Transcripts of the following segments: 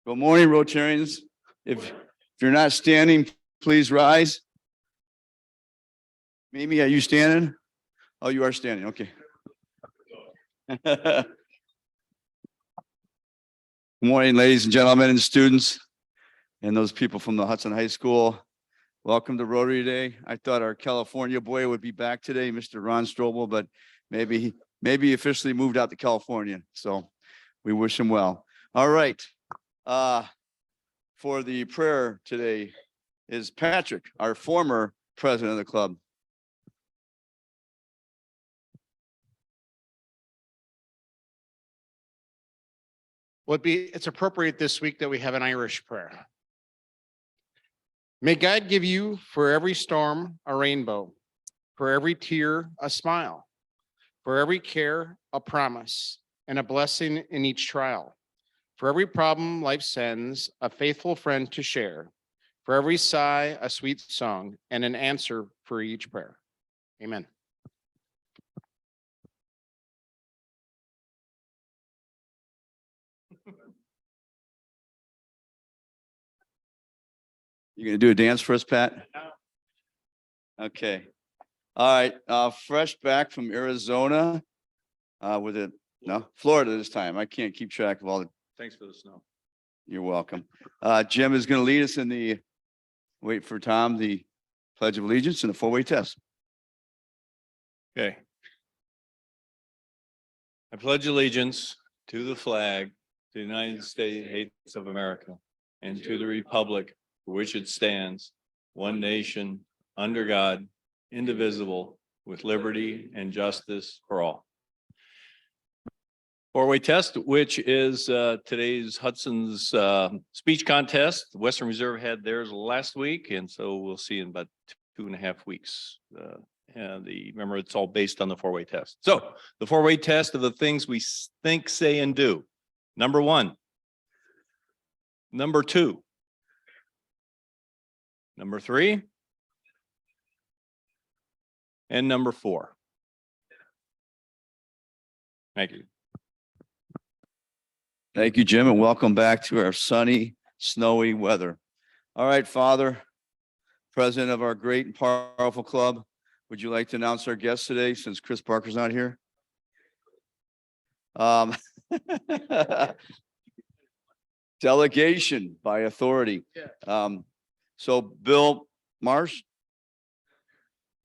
Good morning, Rotarians. If you're not standing, please rise. Mimi, are you standing? Oh, you are standing. Okay. Good morning, ladies and gentlemen and students and those people from the Hudson High School. Welcome to Rotary Day. I thought our California boy would be back today, Mr. Ron Strobel, but maybe he officially moved out to California. So we wish him well. All right. For the prayer today is Patrick, our former president of the club. It's appropriate this week that we have an Irish prayer. May God give you for every storm a rainbow, for every tear a smile, for every care a promise, and a blessing in each trial. For every problem life sends, a faithful friend to share. For every sigh, a sweet song, and an answer for each prayer. Amen. You gonna do a dance for us, Pat? Okay. All right. Fresh back from Arizona. Florida this time. I can't keep track of all the. Thanks for the snow. You're welcome. Jim is going to lead us in the, wait for Tom, the Pledge of Allegiance and the four-way test. Okay. I pledge allegiance to the flag, to the United States of America, and to the republic for which it stands, one nation, under God, indivisible, with liberty and justice for all. Four-way test, which is today's Hudson's speech contest. The Western Reserve had theirs last week, and so we'll see in about 2.5 weeks. Remember, it's all based on the four-way test. So the four-way test of the things we think, say, and do. Number 1. Number 2. Number 3. And number 4. Thank you. Thank you, Jim, and welcome back to our sunny, snowy weather. All right, Father, president of our great and powerful club, would you like to announce our guest today since Chris Parker's not here? Delegation by authority. So Bill Marsh,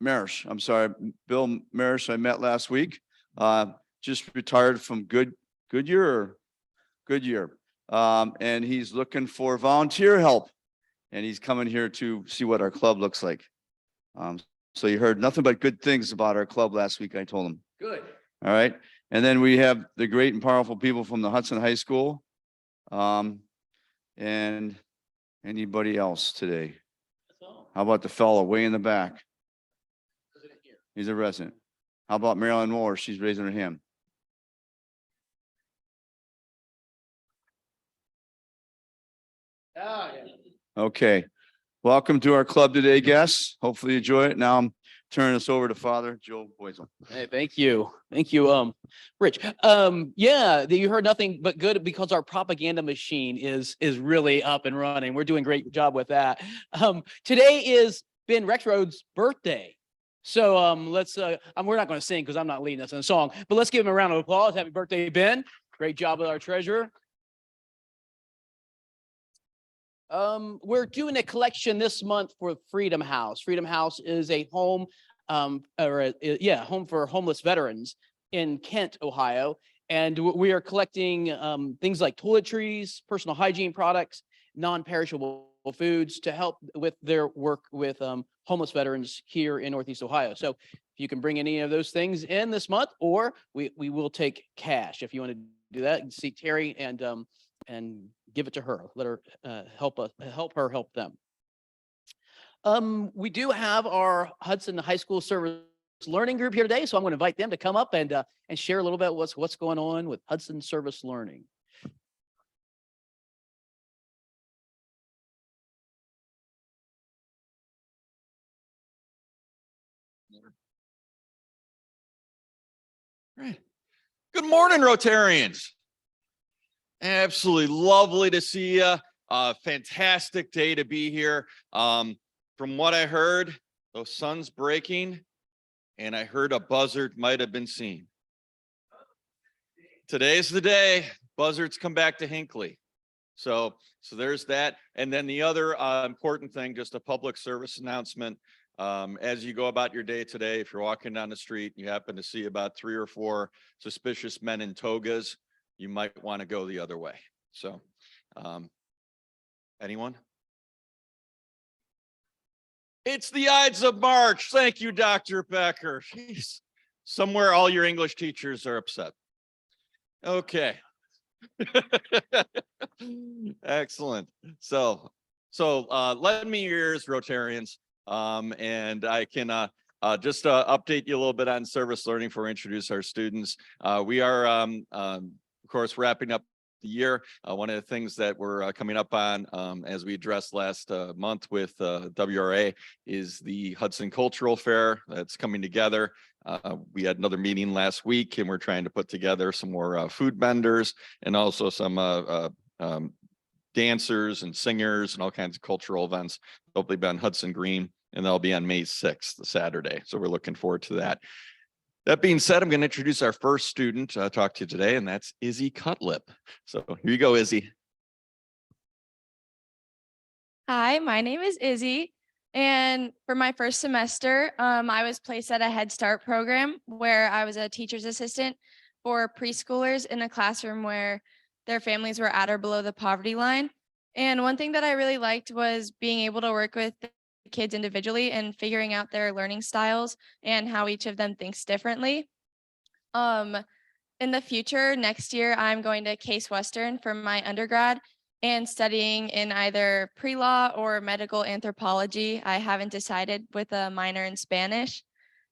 I'm sorry, Bill Marsh, I met last week. Just retired from Goodyear. And he's looking for volunteer help. And he's coming here to see what our club looks like. So you heard nothing but good things about our club last week, I told him. Good. All right. And then we have the great and powerful people from the Hudson High School. And anybody else today? How about the fellow way in the back? He's a resident. How about Marilyn Moore? She's raising her hand. Okay. Welcome to our club today, guests. Hopefully you enjoy it. Now I'm turning this over to Father Joe Boisel. Hey, thank you. Rich. You heard nothing but good because our propaganda machine is really up and running. We're doing a great job with that. Today is Ben Rexroad's birthday. So we're not going to sing because I'm not leading us in a song, but let's give him a round of applause. Happy birthday, Ben. Great job with our treasurer. We're doing a collection this month for Freedom House. Freedom House is a home, home for homeless veterans in Kent, Ohio. And we are collecting things like toiletries, personal hygiene products, non-perishable foods to help with their work with homeless veterans here in Northeast Ohio. So if you can bring any of those things in this month, or we will take cash. If you want to do that, you can see Terry and give it to her. Let her help her help them. We do have our Hudson High School Service Learning group here today, so I'm going to invite them to come up and share a little bit what's going on with Hudson Service Learning. Right. Good morning, Rotarians. Absolutely lovely to see you. Fantastic day to be here. From what I heard, the sun's breaking and I heard a buzzard might have been seen. Today's the day. Buzzards come back to Hinckley. So there's that. And then the other important thing, just a public service announcement. As you go about your day today, if you're walking down the street, you happen to see about 3 or 4 suspicious men in togas, you might want to go the other way. So, anyone? It's the Ides of March. Thank you, Dr. Becker. Jeez. Somewhere all your English teachers are upset. Okay. Excellent. So lend me your ears, Rotarians. And I can just update you a little bit on service learning before we introduce our students. We are, of course, wrapping up the year. One of the things that we're coming up on, as we addressed last month with WRA, is the Hudson Cultural Fair that's coming together. We had another meeting last week, and we're trying to put together some more food vendors and also some dancers and singers and all kinds of cultural events. Hopefully be on Hudson Green, and they'll be on May 6th, the Saturday. So we're looking forward to that. That being said, I'm going to introduce our first student to talk to you today, and that's Izzy Cutlip. So here you go, Izzy. Hi, my name is Izzy. And for my first semester, I was placed at a Head Start program where I was a teacher's assistant for preschoolers in a classroom where their families were at or below the poverty line. And one thing that I really liked was being able to work with the kids individually and figuring out their learning styles and how each of them thinks differently. In the future, next year, I'm going to Case Western for my undergrad and studying in either pre-law or medical anthropology. I haven't decided, with a minor in Spanish.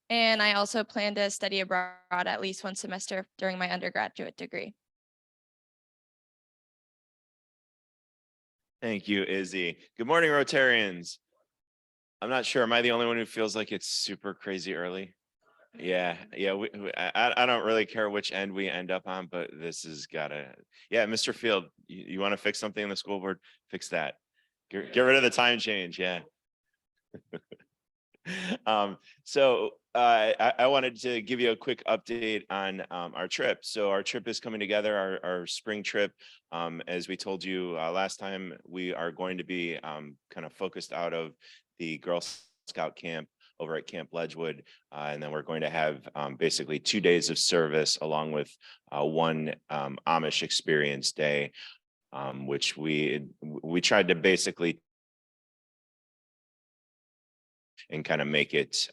And I also plan to study abroad at least one semester during my undergraduate degree. Thank you, Izzy. Good morning, Rotarians. I'm not sure. Am I the only one who feels like it's super crazy early? Yeah. I don't really care which end we end up on, but this has gotta. Yeah, Mr. Field, you want to fix something in the school board? Fix that. Get rid of the time change. Yeah. So I wanted to give you a quick update on our trip. So our trip is coming together, our spring trip. As we told you last time, we are going to be kind of focused out of the Girl Scout camp over at Camp Ledgewood. And then we're going to have basically 2 days of service along with one Amish experience day, which we tried to basically and kind of make it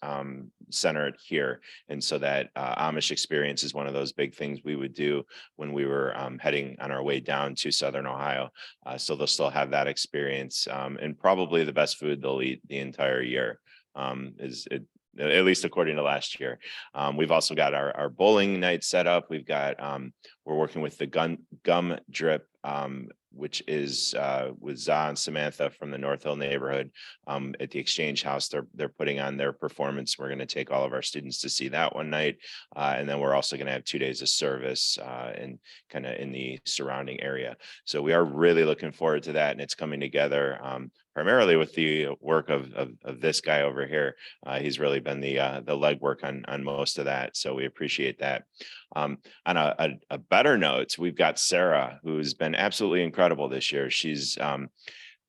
centered here. And so that Amish experience is one of those big things we would do when we were heading on our way down to Southern Ohio. So they'll still have that experience and probably the best food they'll eat the entire year, at least according to last year. We've also got our bowling night set up. We've got, we're working with the gum drip, which is with Za and Samantha from the North Hill neighborhood at the Exchange House. They're putting on their performance. We're going to take all of our students to see that one night. And then we're also going to have 2 days of service and kind of in the surrounding area. So we are really looking forward to that. And it's coming together primarily with the work of this guy over here. He's really been the legwork on most of that. So we appreciate that. On a better note, we've got Sarah, who's been absolutely incredible this year. She's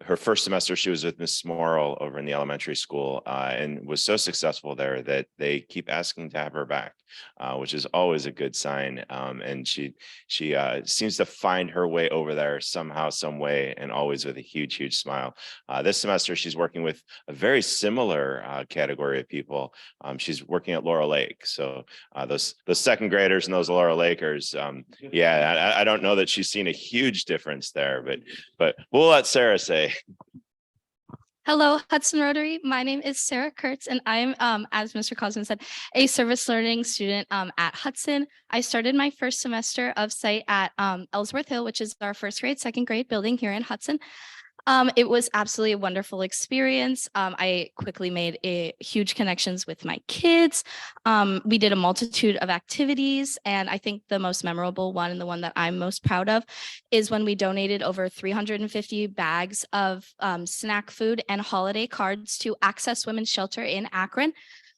her first semester, she was with Miss Morrill over in the elementary school and was so successful there that they keep asking to have her back, which is always a good sign. And she seems to find her way over there somehow, some way, and always with a huge smile. This semester, she's working with a very similar category of people. She's working at Laurel Lake. So those second graders and those Laurel Lakers, yeah, I don't know that she's seen a huge difference there, but we'll let Sarah say. Hello, Hudson Rotary. My name is Sarah Kurtz, and I'm, as Mr. Cosman said, a service learning student at Hudson. I started my first semester of site at Ellsworth Hill, which is our first grade, second grade building here in Hudson. It was absolutely a wonderful experience. I quickly made huge connections with my kids. We did a multitude of activities, and I think the most memorable one and the one that I'm most proud of is when we donated over 350 bags of snack food and holiday cards to Access Women's Shelter in Akron.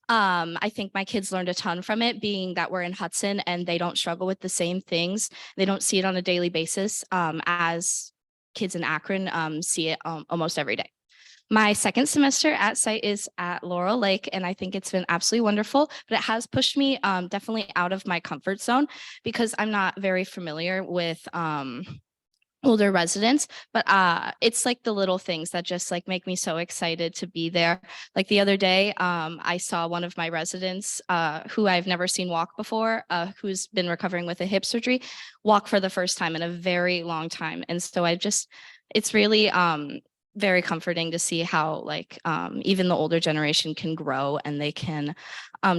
I think my kids learned a ton from it, being that we're in Hudson and they don't struggle with the same things. They don't see it on a daily basis as kids in Akron see it almost every day. My second semester at site is at Laurel Lake, and I think it's been absolutely wonderful, but it has pushed me definitely out of my comfort zone because I'm not very familiar with older residents, but it's like the little things that just like make me so excited to be there. Like the other day, I saw one of my residents who I've never seen walk before, who's been recovering with a hip surgery, walk for the first time in a very long time. And so it's really very comforting to see how like even the older generation can grow and they can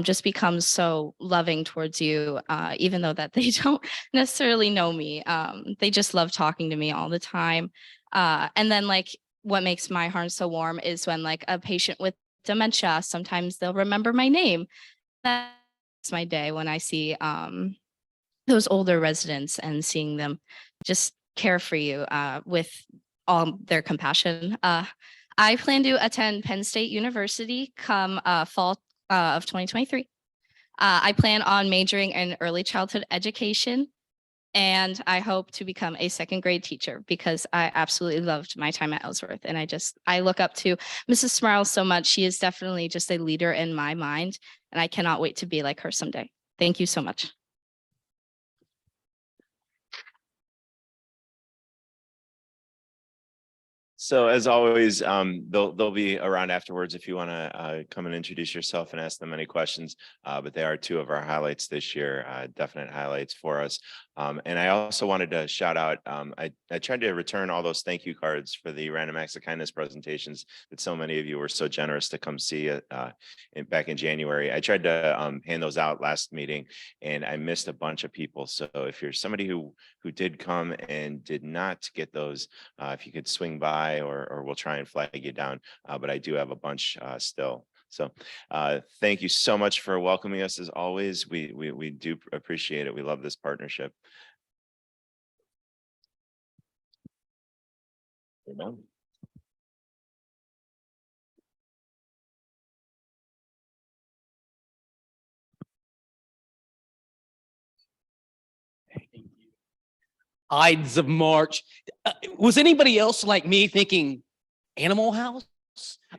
just become so loving towards you, even though that they don't necessarily know me. They just love talking to me all the time. And then like what makes my heart so warm is when like a patient with dementia, sometimes they'll remember my name. That's my day when I see those older residents and seeing them just care for you with all their compassion. I plan to attend Penn State University come fall of 2023. I plan on majoring in early childhood education, and I hope to become a second grade teacher because I absolutely loved my time at Ellsworth. And I look up to Mrs. Smile so much. She is definitely just a leader in my mind, and I cannot wait to be like her someday. Thank you so much. So as always, they'll be around afterwards if you want to come and introduce yourself and ask them any questions. But they are two of our highlights this year, definite highlights for us. And I also wanted to shout out, I tried to return all those thank you cards for the Random Acts of Kindness presentations that so many of you were so generous to come see back in January. I tried to hand those out last meeting and I missed a bunch of people. So if you're somebody who did come and did not get those, if you could swing by or we'll try and flag you down. But I do have a bunch still. So thank you so much for welcoming us as always. We do appreciate it. We love this partnership. Amen. Ides of March. Was anybody else like me thinking Animal House?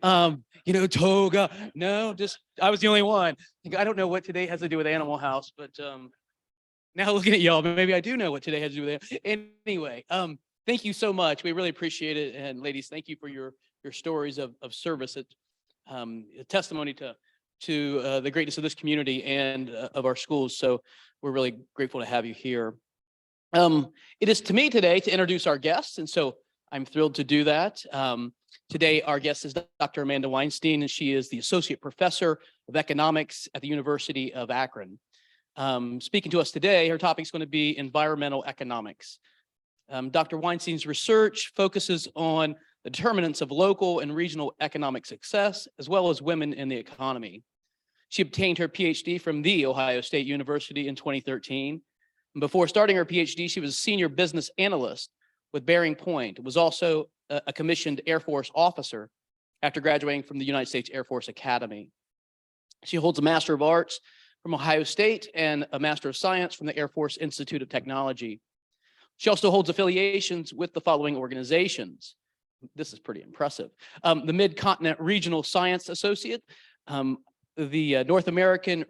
Toga? No, just I was the only one. I don't know what today has to do with Animal House, but now looking at y'all, maybe I do know what today has to do with it. Anyway, thank you so much. We really appreciate it. And ladies, thank you for your stories of service. It's a testimony to the greatness of this community and of our schools. So we're really grateful to have you here. It is to me today to introduce our guests, and so I'm thrilled to do that. Today, our guest is Dr. Amanda Weinstein, and she is the Associate Professor of Economics at the University of Akron. Speaking to us today, her topic is going to be environmental economics. Dr. Weinstein's research focuses on the determinants of local and regional economic success, as well as women in the economy. She obtained her PhD from The Ohio State University in 2013. Before starting her PhD, she was a senior business analyst with Bearing Point, was also a commissioned Air Force officer after graduating from the United States Air Force Academy. She holds a Master of Arts from Ohio State and a Master of Science from the Air Force Institute of Technology. She also holds affiliations with the following organizations. This is pretty impressive. The Mid-Continent Regional Science Associate, the North American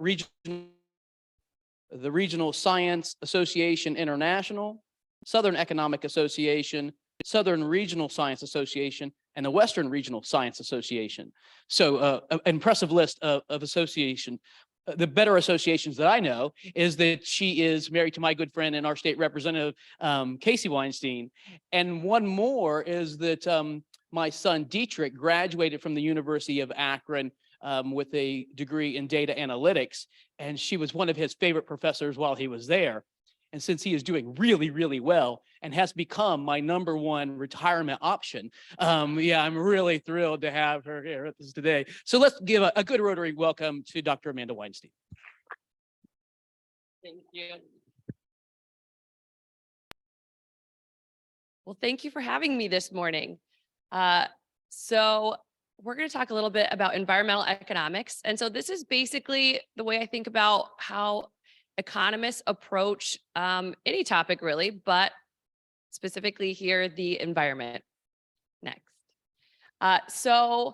the Regional Science Association International, Southern Economic Association, Southern Regional Science Association, and the Western Regional Science Association. So an impressive list of association. The better associations that I know is that she is married to my good friend and our state representative, Casey Weinstein. And one more is that my son Dietrich graduated from the University of Akron with a degree in data analytics, and she was one of his favorite professors while he was there. And since he is doing really, really well and has become my #1 retirement option, yeah, I'm really thrilled to have her here with us today. So let's give a good Rotary welcome to Dr. Amanda Weinstein. Thank you. Well, thank you for having me this morning. So we're going to talk a little bit about environmental economics. And so this is basically the way I think about how economists approach any topic really, but specifically here, the environment. Next. So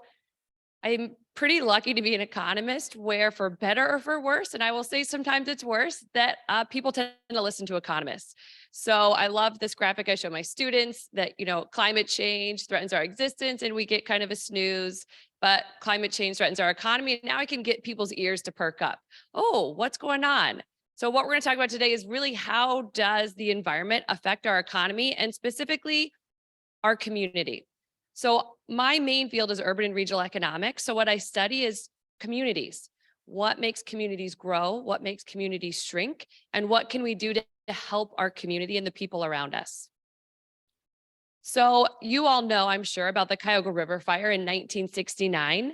I'm pretty lucky to be an economist where, for better or for worse, and I will say sometimes it's worse, that people tend to listen to economists. So I love this graphic I show my students that, climate change threatens our existence and we get kind of a snooze, but climate change threatens our economy. And now I can get people's ears to perk up. Oh, what's going on? So what we're going to talk about today is really how does the environment affect our economy and specifically our community. So my main field is urban and regional economics. So what I study is communities. What makes communities grow? What makes communities shrink? And what can we do to help our community and the people around us? So you all know, I'm sure, about the Cuyahoga River fire in 1969.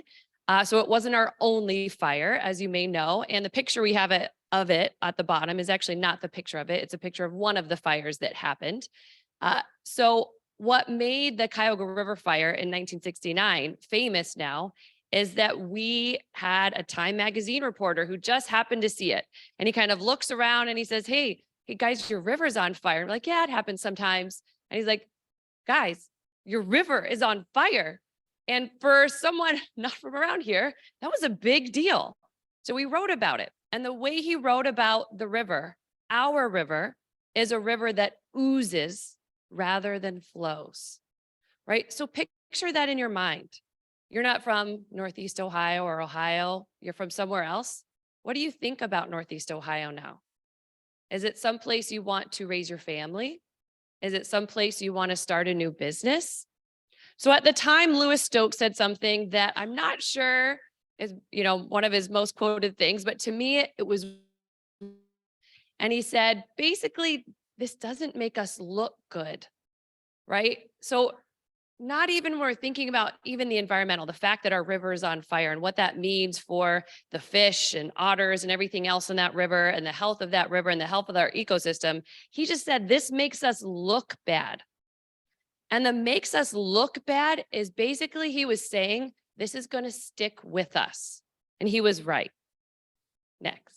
So it wasn't our only fire, as you may know. And the picture we have of it at the bottom is actually not the picture of it. It's a picture of one of the fires that happened. So what made the Cuyahoga River fire in 1969 famous now is that we had a Time magazine reporter who just happened to see it. And he kind of looks around and he says, hey guys, your river's on fire. And we're like, yeah, it happens sometimes. And he's like, guys, your river is on fire. And for someone not from around here, that was a big deal. So we wrote about it. And the way he wrote about the river, our river, is a river that oozes rather than flows, right? So picture that in your mind. You're not from Northeast Ohio or Ohio. You're from somewhere else. What do you think about Northeast Ohio now? Is it someplace you want to raise your family? Is it someplace you want to start a new business? So at the time, Louis Stokes said something that I'm not sure is, one of his most quoted things, but to me, it was, and he said, basically, this doesn't make us look good, right? So not even when we're thinking about even the environmental, the fact that our river is on fire and what that means for the fish and otters and everything else in that river and the health of that river and the health of our ecosystem. He just said, this makes us look bad. And the makes us look bad is basically, he was saying, this is going to stick with us. And he was right. Next.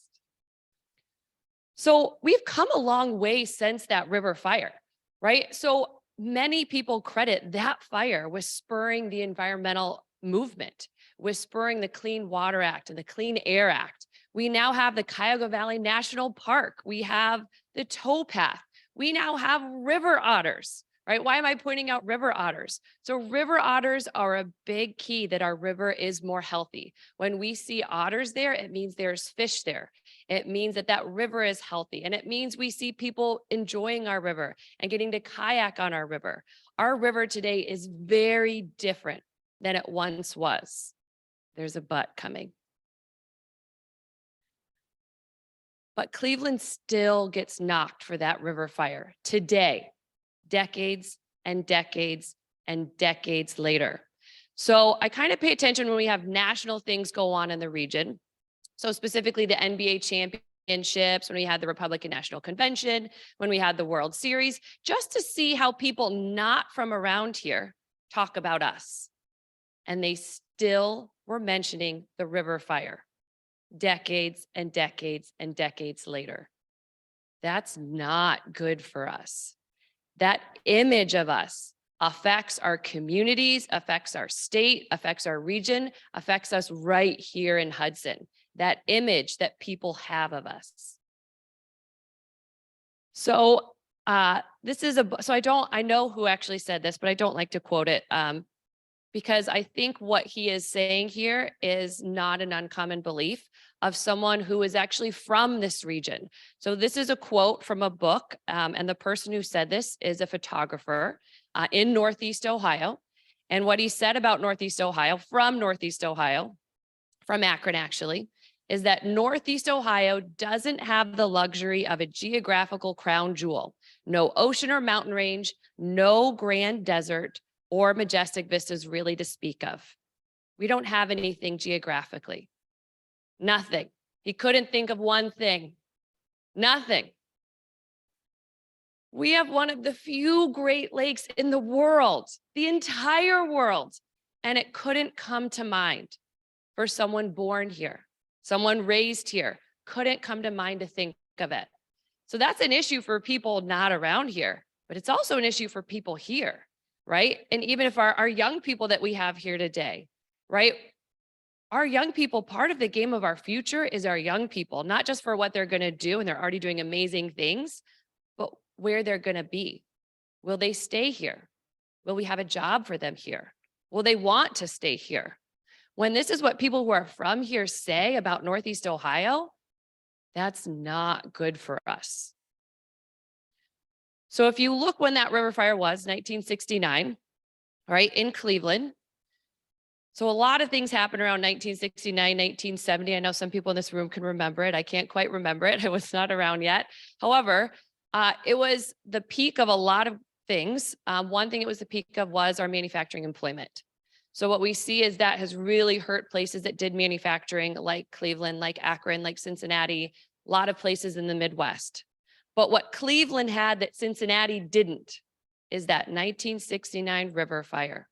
So we've come a long way since that river fire, right? So many people credit that fire with spurring the environmental movement, with spurring the Clean Water Act and the Clean Air Act. We now have the Cuyahoga Valley National Park. We have the towpath. We now have river otters, right? Why am I pointing out river otters? So river otters are a big key that our river is more healthy. When we see otters there, it means there's fish there. It means that that river is healthy. And it means we see people enjoying our river and getting to kayak on our river. Our river today is very different than it once was. There's a but coming. But Cleveland still gets knocked for that river fire today, decades and decades and decades later. So I kind of pay attention when we have national things go on in the region. So specifically the NBA championships, when we had the Republican National Convention, when we had the World Series, just to see how people not from around here talk about us. And they still were mentioning the river fire decades and decades and decades later. That's not good for us. That image of us affects our communities, affects our state, affects our region, affects us right here in Hudson. That image that people have of us. So this is I know who actually said this, but I don't like to quote it because I think what he is saying here is not an uncommon belief of someone who is actually from this region. So this is a quote from a book, and the person who said this is a photographer in Northeast Ohio. And what he said about Northeast Ohio, from Akron actually, is that Northeast Ohio doesn't have the luxury of a geographical crown jewel. No ocean or mountain range, no grand desert or majestic vistas really to speak of. We don't have anything geographically. Nothing. He couldn't think of one thing. Nothing. We have one of the few Great Lakes in the world, the entire world, and it couldn't come to mind for someone born here, someone raised here, couldn't come to mind to think of it. So that's an issue for people not around here, but it's also an issue for people here, right? And even if our young people that we have here today, right? Our young people, part of the game of our future is our young people, not just for what they're going to do, and they're already doing amazing things, but where they're going to be. Will they stay here? Will we have a job for them here? Will they want to stay here? When this is what people who are from here say about Northeast Ohio, that's not good for us. So if you look when that river fire was, 1969, right, in Cleveland. So a lot of things happened around 1969, 1970. I know some people in this room can remember it. I can't quite remember it. I was not around yet. However, it was the peak of a lot of things. One thing it was the peak of was our manufacturing employment. So what we see is that has really hurt places that did manufacturing like Cleveland, like Akron, like Cincinnati, a lot of places in the Midwest. But what Cleveland had that Cincinnati didn't is that 1969 river fire.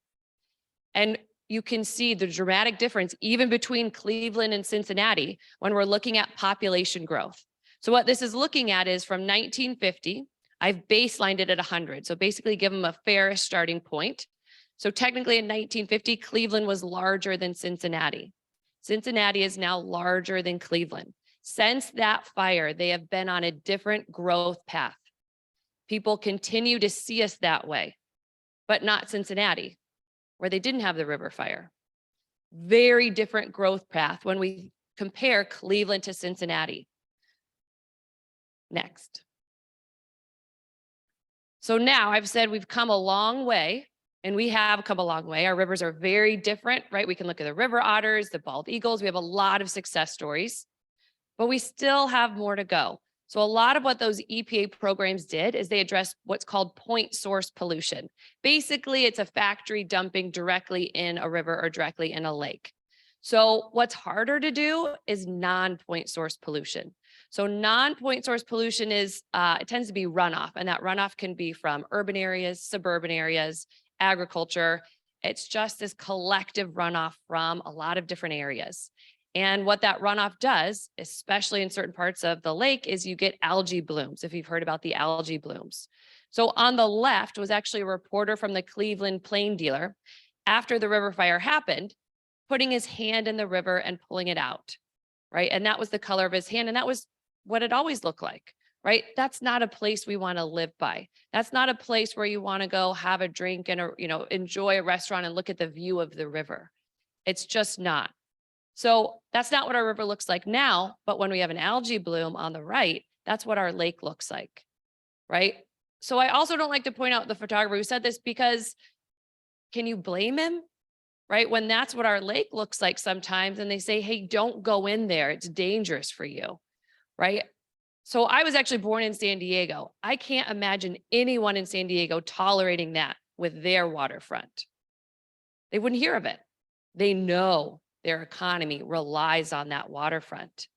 And you can see the dramatic difference even between Cleveland and Cincinnati when we're looking at population growth. So what this is looking at is from 1950, I've baselined it at 100. So basically give them a fair starting point. So technically in 1950, Cleveland was larger than Cincinnati. Cincinnati is now larger than Cleveland. Since that fire, they have been on a different growth path. People continue to see us that way, but not Cincinnati, where they didn't have the river fire. Very different growth path when we compare Cleveland to Cincinnati. Next. So now I've said we've come a long way, and we have come a long way. Our rivers are very different, right? We can look at the river otters, the bald eagles. We have a lot of success stories, but we still have more to go. So a lot of what those EPA programs did is they addressed what's called point source pollution. Basically, it's a factory dumping directly in a river or directly in a lake. So what's harder to do is non-point source pollution. So non-point source pollution is, it tends to be runoff, and that runoff can be from urban areas, suburban areas, agriculture. It's just this collective runoff from a lot of different areas. And what that runoff does, especially in certain parts of the lake, is you get algae blooms, if you've heard about the algae blooms. So on the left was actually a reporter from the Cleveland Plain Dealer after the river fire happened, putting his hand in the river and pulling it out, right? And that was the color of his hand. And that was what it always looked like, right? That's not a place we want to live by. That's not a place where you want to go have a drink and, enjoy a restaurant and look at the view of the river. It's just not. So that's not what our river looks like now, but when we have an algae bloom on the right, that's what our lake looks like, right? So I also don't like to point out the photographer who said this, because can you blame him, right? When that's what our lake looks like sometimes, and they say, hey, don't go in there, it's dangerous for you, right? So I was actually born in San Diego. I can't imagine anyone in San Diego tolerating that with their waterfront. They wouldn't hear of it. They know their economy relies on that waterfront.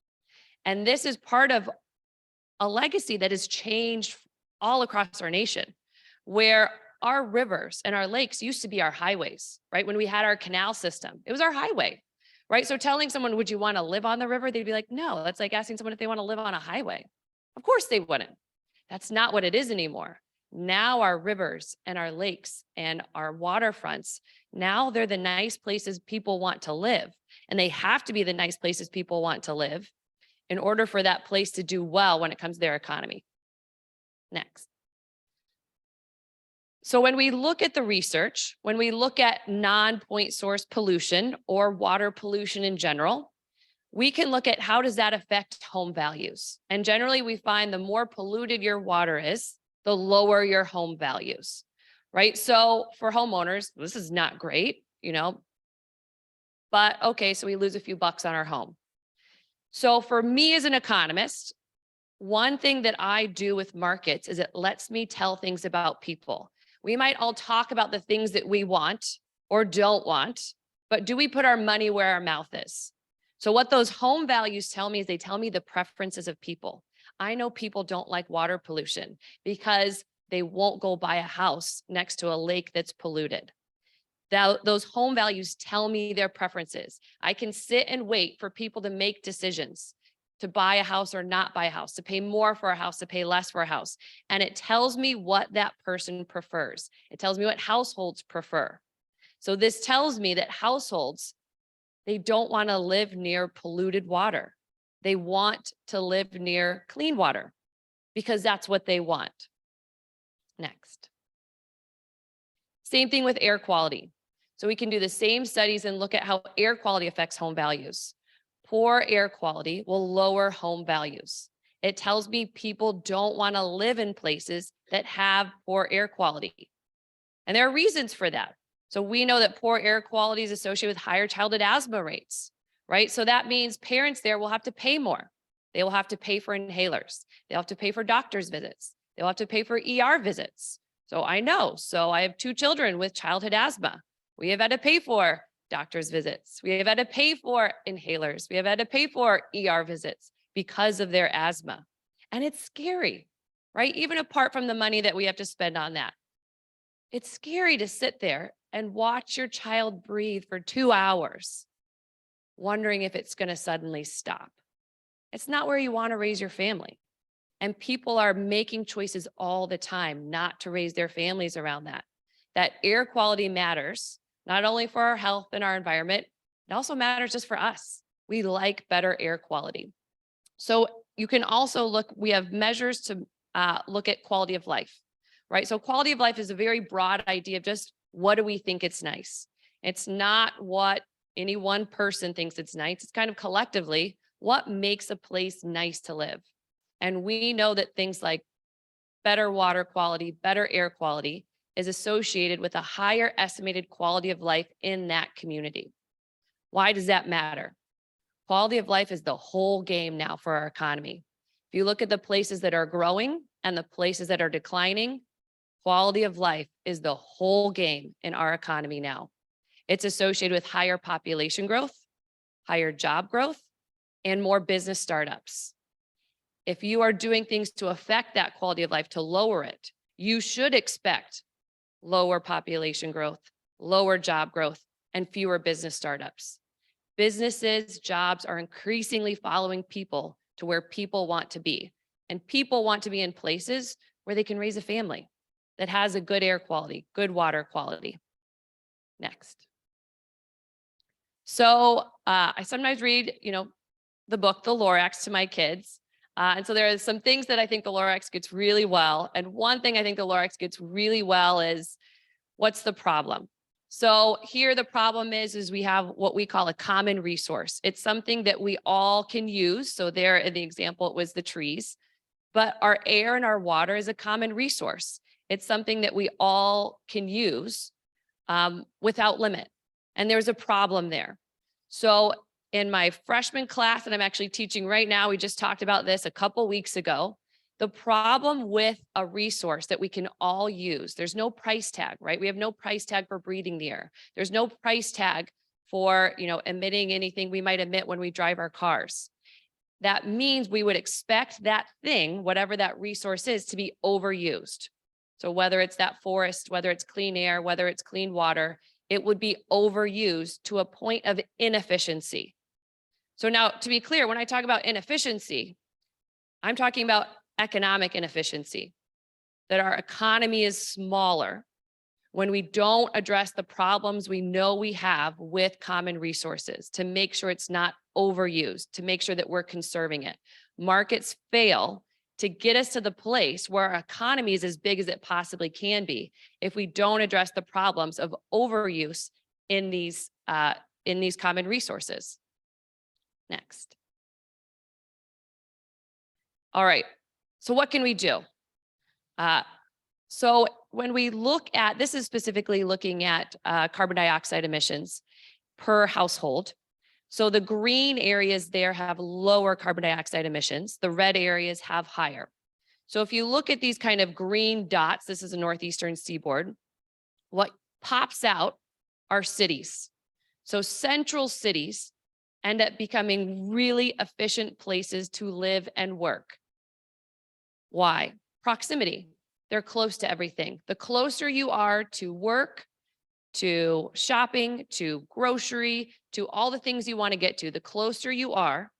And this is part of a legacy that has changed all across our nation, where our rivers and our lakes used to be our highways, right? When we had our canal system, it was our highway, right? So telling someone, would you want to live on the river? They'd be like, no. That's like asking someone if they want to live on a highway. Of course they wouldn't. That's not what it is anymore. Now our rivers and our lakes and our waterfronts, now they're the nice places people want to live. And they have to be the nice places people want to live in order for that place to do well when it comes to their economy. Next. So when we look at the research, when we look at non-point source pollution or water pollution in general, we can look at how does that affect home values. And generally we find the more polluted your water is, the lower your home values, right? So for homeowners, this is not great, but okay, so we lose a few bucks on our home. So for me as an economist, one thing that I do with markets is it lets me tell things about people. We might all talk about the things that we want or don't want, but do we put our money where our mouth is? So what those home values tell me is they tell me the preferences of people. I know people don't like water pollution because they won't go buy a house next to a lake that's polluted. Those home values tell me their preferences. I can sit and wait for people to make decisions to buy a house or not buy a house, to pay more for a house, to pay less for a house. And it tells me what that person prefers. It tells me what households prefer. So this tells me that households, they don't want to live near polluted water. They want to live near clean water because that's what they want. Next. Same thing with air quality. So we can do the same studies and look at how air quality affects home values. Poor air quality will lower home values. It tells me people don't want to live in places that have poor air quality. And there are reasons for that. So we know that poor air quality is associated with higher childhood asthma rates, right? So that means parents there will have to pay more. They will have to pay for inhalers. They'll have to pay for doctor's visits. They'll have to pay for ER visits. So I know, so I have 2 children with childhood asthma. We have had to pay for doctor's visits. We have had to pay for inhalers. We have had to pay for ER visits because of their asthma. And it's scary, right? Even apart from the money that we have to spend on that. It's scary to sit there and watch your child breathe for 2 hours, wondering if it's going to suddenly stop. It's not where you want to raise your family. And people are making choices all the time not to raise their families around that. That air quality matters, not only for our health and our environment, it also matters just for us. We like better air quality. So you can also look, we have measures to look at quality of life, right? So quality of life is a very broad idea of just what do we think it's nice? It's not what any one person thinks it's nice. It's kind of collectively what makes a place nice to live. And we know that things like better water quality, better air quality is associated with a higher estimated quality of life in that community. Why does that matter? Quality of life is the whole game now for our economy. If you look at the places that are growing and the places that are declining, quality of life is the whole game in our economy now. It's associated with higher population growth, higher job growth, and more business startups. If you are doing things to affect that quality of life, to lower it, you should expect lower population growth, lower job growth, and fewer business startups. Businesses, jobs are increasingly following people to where people want to be. And people want to be in places where they can raise a family that has a good air quality, good water quality. Next. So I sometimes read, the book, The Lorax, to my kids. And so there are some things that I think the Lorax gets really well. And one thing I think the Lorax gets really well is what's the problem? So here the problem is we have what we call a common resource. It's something that we all can use. So there in the example, it was the trees, but our air and our water is a common resource. It's something that we all can use without limit. And there's a problem there. So in my freshman class that I'm actually teaching right now, we just talked about this a couple weeks ago. The problem with a resource that we can all use, there's no price tag, right? We have no price tag for breathing the air. There's no price tag for, emitting anything we might emit when we drive our cars. That means we would expect that thing, whatever that resource is, to be overused. So whether it's that forest, whether it's clean air, whether it's clean water, it would be overused to a point of inefficiency. So now, to be clear, when I talk about inefficiency, I'm talking about economic inefficiency, that our economy is smaller when we don't address the problems we know we have with common resources, to make sure it's not overused, to make sure that we're conserving it. Markets fail to get us to the place where our economy is as big as it possibly can be if we don't address the problems of overuse in these common resources. Next. All right, so what can we do? So when we look at, this is specifically looking at carbon dioxide emissions per household. So the green areas there have lower carbon dioxide emissions. The red areas have higher. So if you look at these kind of green dots, this is a northeastern seaboard, what pops out are cities. So central cities end up becoming really efficient places to live and work. Why? Proximity. They're close to everything. The closer you are to work, to shopping, to grocery, to all the things you want to get to, the closer you are,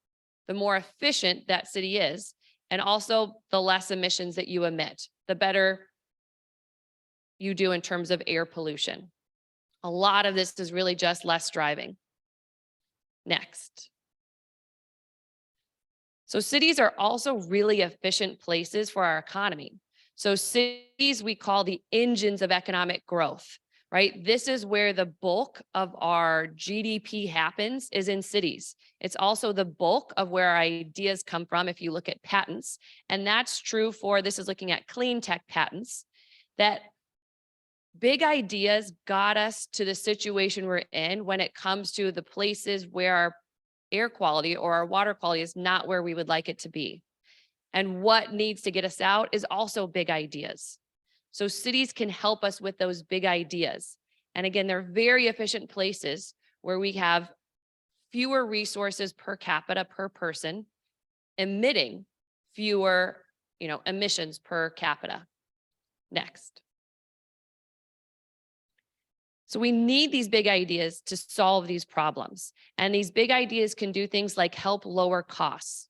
the more efficient that city is. And also the less emissions that you emit, the better you do in terms of air pollution. A lot of this is really just less driving. Next. So cities are also really efficient places for our economy. So cities we call the engines of economic growth, right? This is where the bulk of our GDP happens, is in cities. It's also the bulk of where our ideas come from if you look at patents. And that's true for, this is looking at clean tech patents, that big ideas got us to the situation we're in when it comes to the places where our air quality or our water quality is not where we would like it to be. And what needs to get us out is also big ideas. So cities can help us with those big ideas. And again, they're very efficient places where we have fewer resources per capita per person, emitting fewer, emissions per capita. Next. So we need these big ideas to solve these problems. And these big ideas can do things like help lower costs.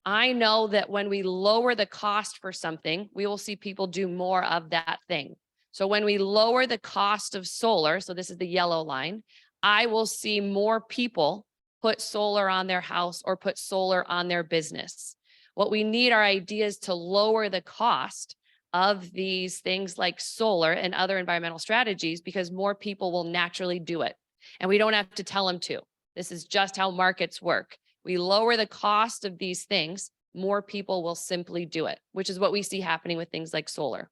I know that when we lower the cost for something, we will see people do more of that thing. So when we lower the cost of solar, so this is the yellow line, I will see more people put solar on their house or put solar on their business. What we need are ideas to lower the cost of these things like solar and other environmental strategies, because more people will naturally do it. And we don't have to tell them to. This is just how markets work. We lower the cost of these things, more people will simply do it, which is what we see happening with things like solar.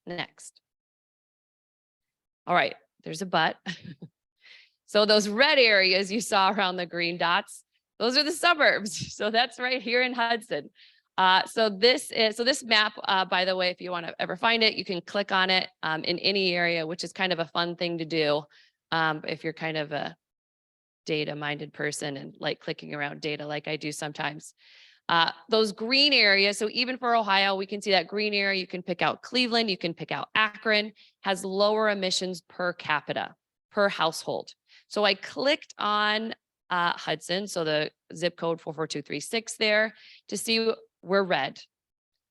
Next. All right, there's a but. So those red areas you saw around the green dots, those are the suburbs. So that's right here in Hudson. So this map, by the way, if you want to ever find it, you can click on it in any area, which is kind of a fun thing to do if you're kind of a data-minded person and like clicking around data like I do sometimes. Those green areas, so even for Ohio, we can see that green area. You can pick out Cleveland, you can pick out Akron, has lower emissions per capita, per household. So I clicked on Hudson, so the zip code 44236 there, to see we're red,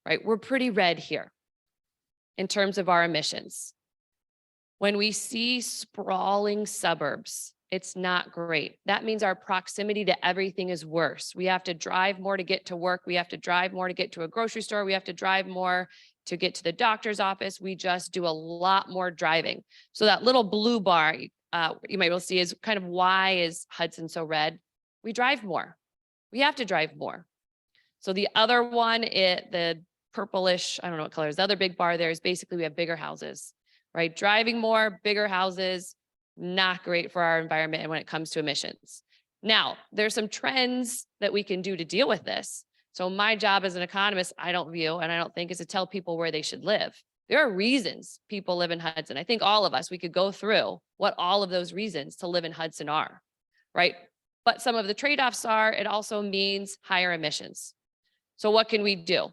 right? We're pretty red here in terms of our emissions. When we see sprawling suburbs, it's not great. That means our proximity to everything is worse. We have to drive more to get to work. We have to drive more to get to a grocery store. We have to drive more to get to the doctor's office. We just do a lot more driving. So that little blue bar you might be able to see is kind of why is Hudson so red? We drive more. We have to drive more. So the other one, the purplish, I don't know what color is, the other big bar there is basically we have bigger houses, right? Driving more, bigger houses, not great for our environment and when it comes to emissions. Now, there's some trends that we can do to deal with this. So my job as an economist, I don't view, and I don't think, is to tell people where they should live. There are reasons people live in Hudson. I think all of us, we could go through what all of those reasons to live in Hudson are, right? But some of the trade-offs are, it also means higher emissions. So what can we do?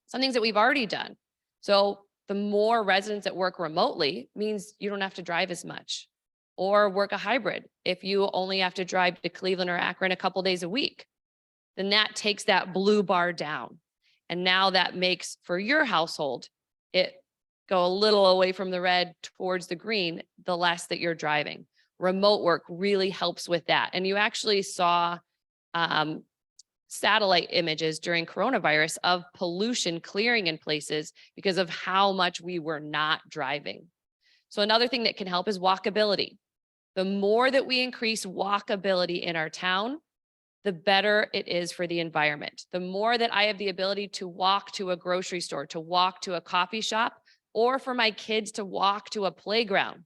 Some things that we've already done. So the more residents that work remotely means you don't have to drive as much, or work a hybrid. If you only have to drive to Cleveland or Akron a couple days a week, then that takes that blue bar down. And now that makes for your household, it go a little away from the red towards the green, the less that you're driving. Remote work really helps with that. And you actually saw satellite images during coronavirus of pollution clearing in places because of how much we were not driving. So another thing that can help is walkability. The more that we increase walkability in our town, the better it is for the environment. The more that I have the ability to walk to a grocery store, to walk to a coffee shop, or for my kids to walk to a playground,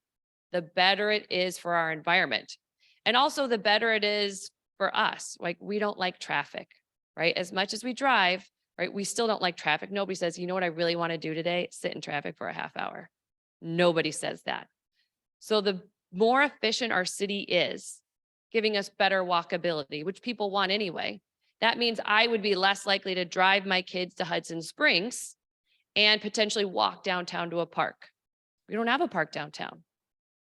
the better it is for our environment. And also the better it is for us. Like, we don't like traffic, right? As much as we drive, right? We still don't like traffic. Nobody says, you know what I really want to do today? Sit in traffic for a half hour. Nobody says that. So the more efficient our city is, giving us better walkability, which people want anyway, that means I would be less likely to drive my kids to Hudson Springs and potentially walk downtown to a park. We don't have a park downtown.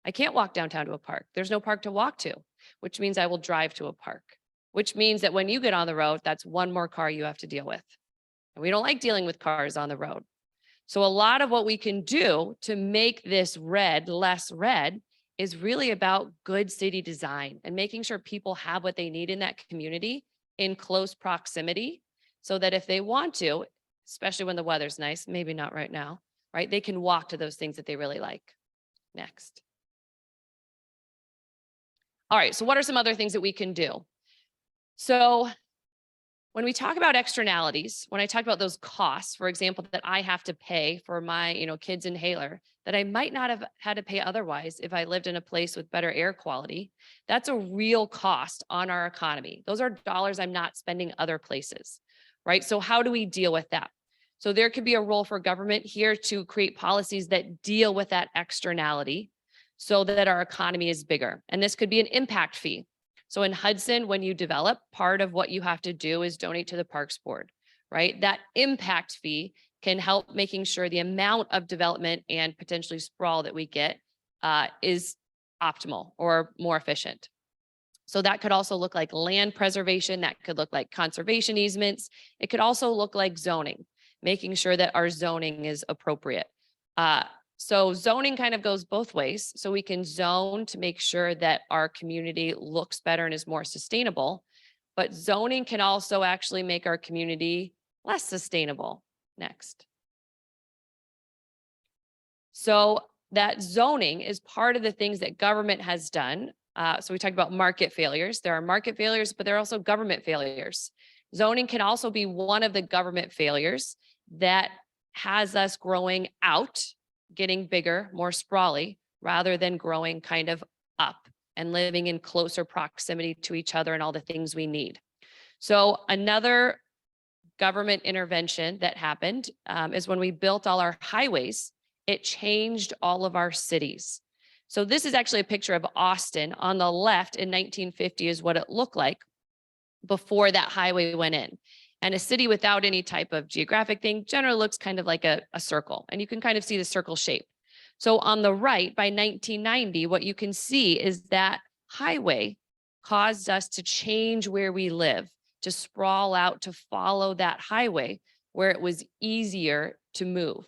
I can't walk downtown to a park. There's no park to walk to, which means I will drive to a park, which means that when you get on the road, that's one more car you have to deal with. And we don't like dealing with cars on the road. So a lot of what we can do to make this red less red is really about good city design and making sure people have what they need in that community in close proximity, so that if they want to, especially when the weather's nice, maybe not right now, right? They can walk to those things that they really like. Next. All right, so what are some other things that we can do? So when we talk about externalities, when I talk about those costs, for example, that I have to pay for my, kid's inhaler that I might not have had to pay otherwise if I lived in a place with better air quality, that's a real cost on our economy. Those are dollars I'm not spending other places, right? So how do we deal with that? So there could be a role for government here to create policies that deal with that externality so that our economy is bigger. And this could be an impact fee. So in Hudson, when you develop, part of what you have to do is donate to the Parks Board, right? That impact fee can help making sure the amount of development and potentially sprawl that we get is optimal or more efficient. So that could also look like land preservation. That could look like conservation easements. It could also look like zoning, making sure that our zoning is appropriate. So zoning kind of goes both ways. So we can zone to make sure that our community looks better and is more sustainable, but zoning can also actually make our community less sustainable. Next. So that zoning is part of the things that government has done. So we talked about market failures. There are market failures, but there are also government failures. Zoning can also be one of the government failures that has us growing out, getting bigger, more sprawly, rather than growing kind of up and living in closer proximity to each other and all the things we need. So another government intervention that happened is when we built all our highways, it changed all of our cities. So this is actually a picture of Austin on the left in 1950 is what it looked like before that highway went in. And a city without any type of geographic thing generally looks kind of like a circle, and you can kind of see the circle shape. So on the right, by 1990, what you can see is that highway caused us to change where we live, to sprawl out, to follow that highway where it was easier to move.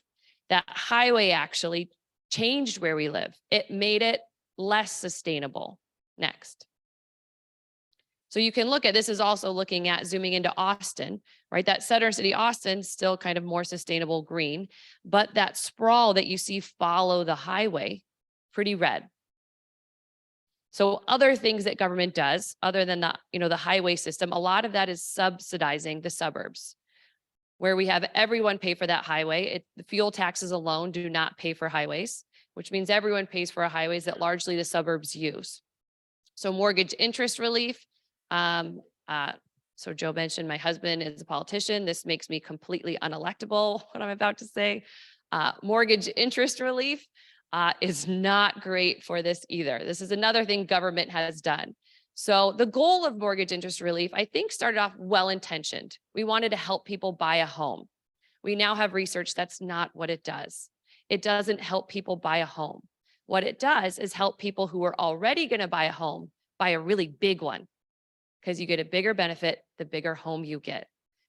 That highway actually changed where we live. It made it less sustainable. Next. So you can look at, this is also looking at zooming into Austin, right? That center city, Austin, still kind of more sustainable green, but that sprawl that you see follow the highway, pretty red. So other things that government does, other than the highway system, a lot of that is subsidizing the suburbs, where we have everyone pay for that highway. The fuel taxes alone do not pay for highways, which means everyone pays for highways that largely the suburbs use. So mortgage interest relief. So Joe mentioned my husband is a politician. This makes me completely unelectable, what I'm about to say. Mortgage interest relief is not great for this either. This is another thing government has done. So the goal of mortgage interest relief, I think, started off well-intentioned. We wanted to help people buy a home. We now have research that's not what it does. It doesn't help people buy a home. What it does is help people who are already going to buy a home buy a really big one, because you get a bigger benefit the bigger home you get.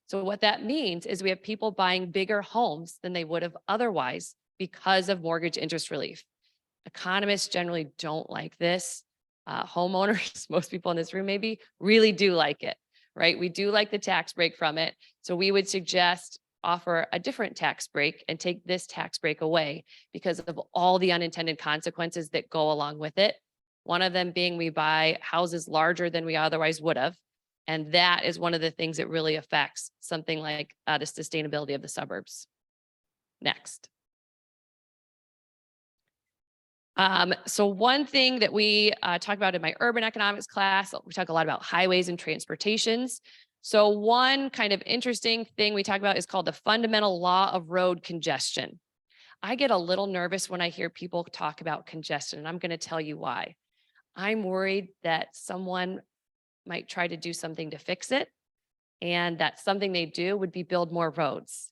So what that means is we have people buying bigger homes than they would have otherwise because of mortgage interest relief. Economists generally don't like this. Homeowners, most people in this room maybe, really do like it, right? We do like the tax break from it. So we would suggest offer a different tax break and take this tax break away because of all the unintended consequences that go along with it. One of them being we buy houses larger than we otherwise would have. And that is one of the things that really affects something like the sustainability of the suburbs. Next. So one thing that we talk about in my urban economics class, we talk a lot about highways and transportations. So one kind of interesting thing we talk about is called the fundamental law of road congestion. I get a little nervous when I hear people talk about congestion, and I'm going to tell you why. I'm worried that someone might try to do something to fix it, and that something they do would be build more roads.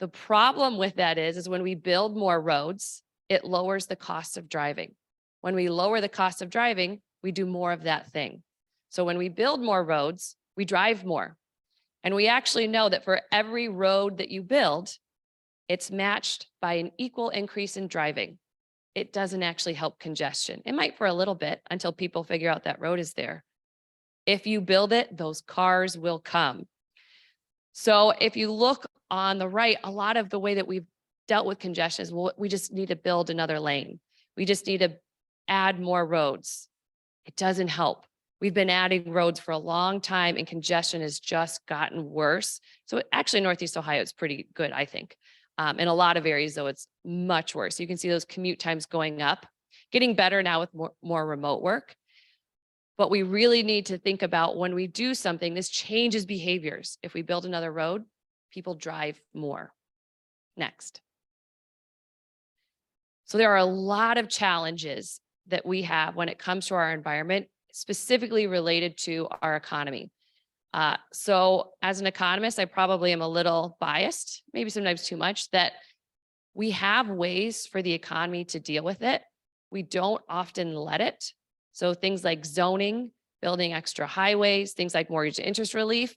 The problem with that is when we build more roads, it lowers the cost of driving. When we lower the cost of driving, we do more of that thing. So when we build more roads, we drive more. And we actually know that for every road that you build, it's matched by an equal increase in driving. It doesn't actually help congestion. It might for a little bit until people figure out that road is there. If you build it, those cars will come. So if you look on the right, a lot of the way that we've dealt with congestion is, well, we just need to build another lane. We just need to add more roads. It doesn't help. We've been adding roads for a long time and congestion has just gotten worse. So actually Northeast Ohio is pretty good, I think. In a lot of areas though, it's much worse. You can see those commute times going up, getting better now with more remote work. But we really need to think about when we do something, this changes behaviors. If we build another road, people drive more. Next. So there are a lot of challenges that we have when it comes to our environment, specifically related to our economy. So as an economist, I probably am a little biased, maybe sometimes too much, that we have ways for the economy to deal with it. We don't often let it. So things like zoning, building extra highways, things like mortgage interest relief,